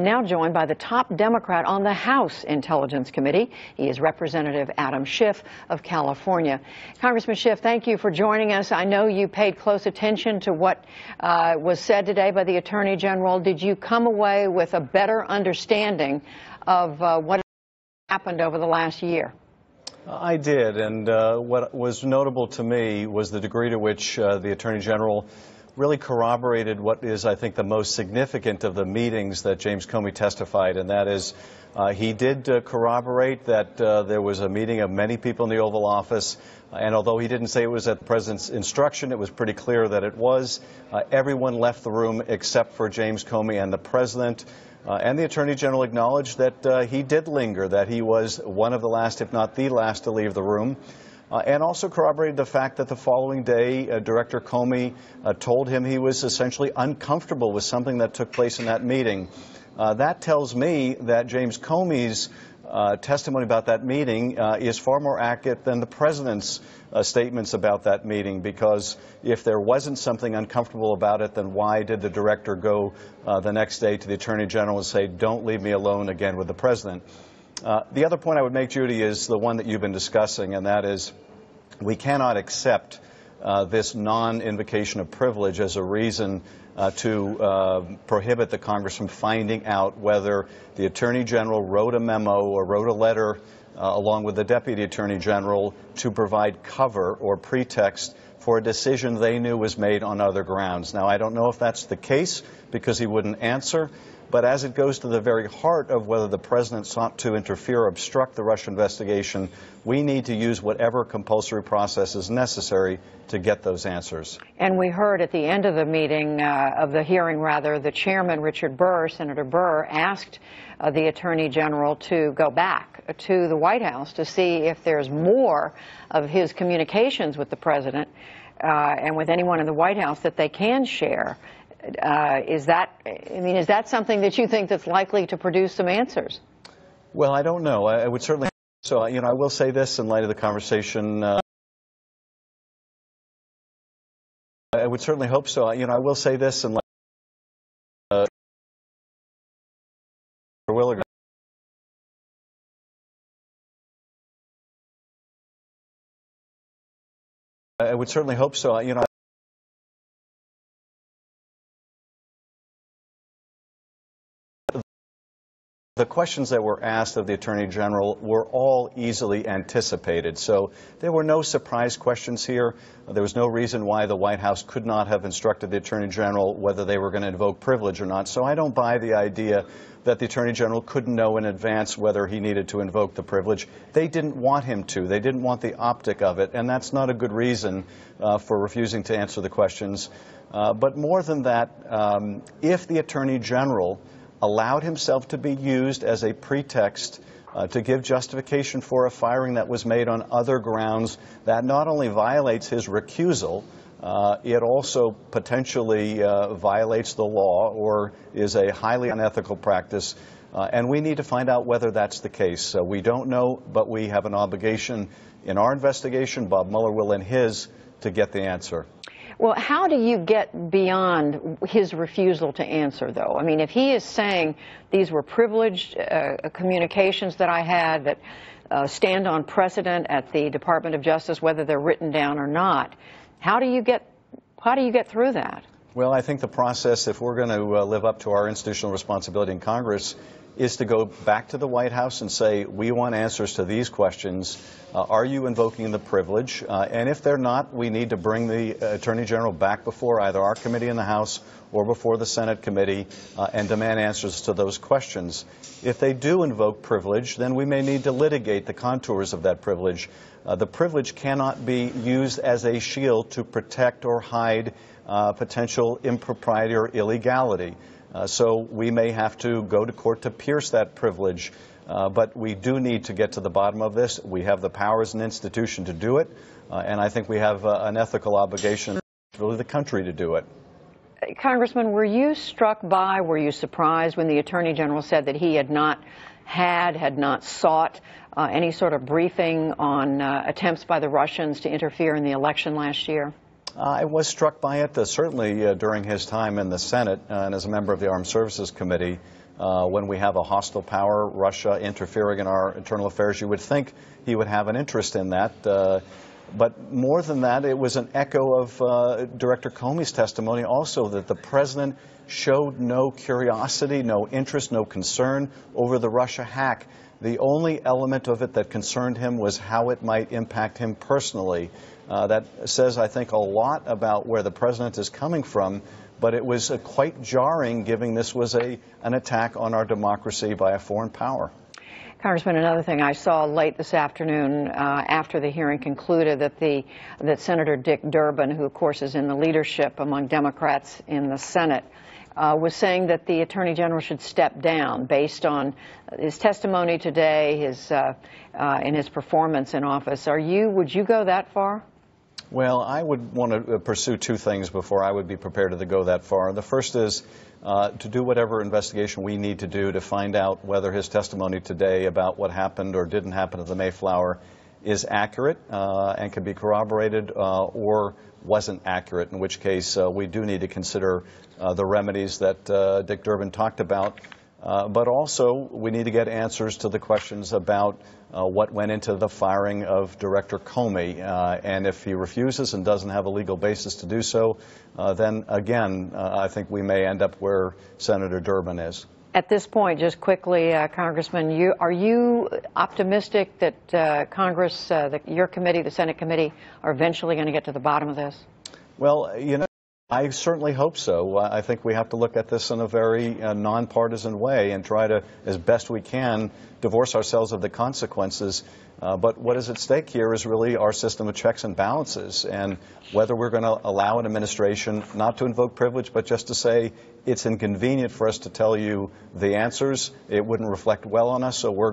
now joined by the top Democrat on the House Intelligence Committee. He is Representative Adam Schiff of California. Congressman Schiff, thank you for joining us. I know you paid close attention to what was said today by the Attorney General. Did you come away with a better understanding of what happened over the last year? I did, and what was notable to me was the degree to which the Attorney General really corroborated what is, I think, the most significant of the meetings that James Comey testified, and that is he did corroborate that there was a meeting of many people in the Oval Office, and although he didn't say it was at the President's instruction, it was pretty clear that it was. Everyone left the room except for James Comey and the President. And the Attorney General acknowledged that he did linger, that he was one of the last, if not the last, to leave the room. And also corroborated the fact that the following day, Director Comey told him he was essentially uncomfortable with something that took place in that meeting. That tells me that James Comey's testimony about that meeting is far more accurate than the President's statements about that meeting, because if there wasn't something uncomfortable about it, then why did the director go the next day to the Attorney General and say, don't leave me alone again with the President? The other point I would make, Judy, is the one that you've been discussing, and that is we cannot accept this non-invocation of privilege as a reason to prohibit the Congress from finding out whether the Attorney General wrote a memo or wrote a letter along with the Deputy Attorney General to provide cover or pretext for a decision they knew was made on other grounds. Now, I don't know if that's the case because he wouldn't answer, but as it goes to the very heart of whether the President sought to interfere or obstruct the Russia investigation, we need to use whatever compulsory process is necessary to get those answers. And we heard at the end of the meeting, of the hearing rather, the chairman, Richard Burr, Senator Burr, asked the Attorney General to go back to the White House to see if there's more of his communications with the President and with anyone in the White House that they can share. Is that something that you think that's likely to produce some answers? Well, I don't know. I would certainly. So, I will say this in light of the conversation. I would certainly hope so. I will say this in light of I would certainly hope so. The questions that were asked of the Attorney General were all easily anticipated. So there were no surprise questions here. There was no reason why the White House could not have instructed the Attorney General whether they were going to invoke privilege or not. So I don't buy the idea that the Attorney General couldn't know in advance whether he needed to invoke the privilege. They didn't want him to. They didn't want the optic of it, and that's not a good reason for refusing to answer the questions. But more than that, if the Attorney General allowed himself to be used as a pretext to give justification for a firing that was made on other grounds, that not only violates his recusal, it also potentially violates the law or is a highly unethical practice. And we need to find out whether that's the case. We don't know, but we have an obligation in our investigation, Bob Mueller will in his, to get the answer. Well, how do you get beyond his refusal to answer, though? I mean, if he is saying these were privileged communications that I had that stand on precedent at the Department of Justice, whether they're written down or not, how do you get through that? Well, I think the process, if we're going to live up to our institutional responsibility in Congress, is to go back to the White House and say, we want answers to these questions. Are you invoking the privilege? And if they're not, we need to bring the Attorney General back before either our committee in the House or before the Senate committee and demand answers to those questions. If they do invoke privilege, then we may need to litigate the contours of that privilege. The privilege cannot be used as a shield to protect or hide potential impropriety or illegality. So we may have to go to court to pierce that privilege, but we do need to get to the bottom of this. We have the power as an institution to do it, and I think we have an ethical obligation for the country to do it. Congressman, were you surprised when the Attorney General said that he had not sought any sort of briefing on attempts by the Russians to interfere in the election last year? I was struck by it, certainly during his time in the Senate and as a member of the Armed Services Committee. when we have a hostile power, Russia, interfering in our internal affairs. You would think he would have an interest in that. But more than that, it was an echo of Director Comey's testimony also, that the president showed no curiosity, no interest, no concern over the Russia hack. The only element of it that concerned him was how it might impact him personally. That says, I think, a lot about where the president is coming from, but it was quite jarring, given this was an attack on our democracy by a foreign power. Congressman, another thing I saw late this afternoon after the hearing concluded that Senator Dick Durbin, who of course is in the leadership among Democrats in the Senate, was saying that the Attorney General should step down based on his testimony today, in his performance in office. Would you go that far? Well, I would want to pursue two things before I would be prepared to go that far. The first is to do whatever investigation we need to do to find out whether his testimony today about what happened or didn't happen at the Mayflower is accurate and can be corroborated or wasn't accurate, in which case we do need to consider the remedies that Dick Durbin talked about. But also, we need to get answers to the questions about what went into the firing of Director Comey. And if he refuses and doesn't have a legal basis to do so, then again, I think we may end up where Senator Durbin is. At this point, just quickly, Congressman, are you optimistic that Congress, your committee, the Senate committee, are eventually going to get to the bottom of this? Well, you know, I certainly hope so. I think we have to look at this in a very nonpartisan way and try to, as best we can, divorce ourselves of the consequences. But what is at stake here is really our system of checks and balances, and whether we're going to allow an administration not to invoke privilege, but just to say it's inconvenient for us to tell you the answers. It wouldn't reflect well on us, so we're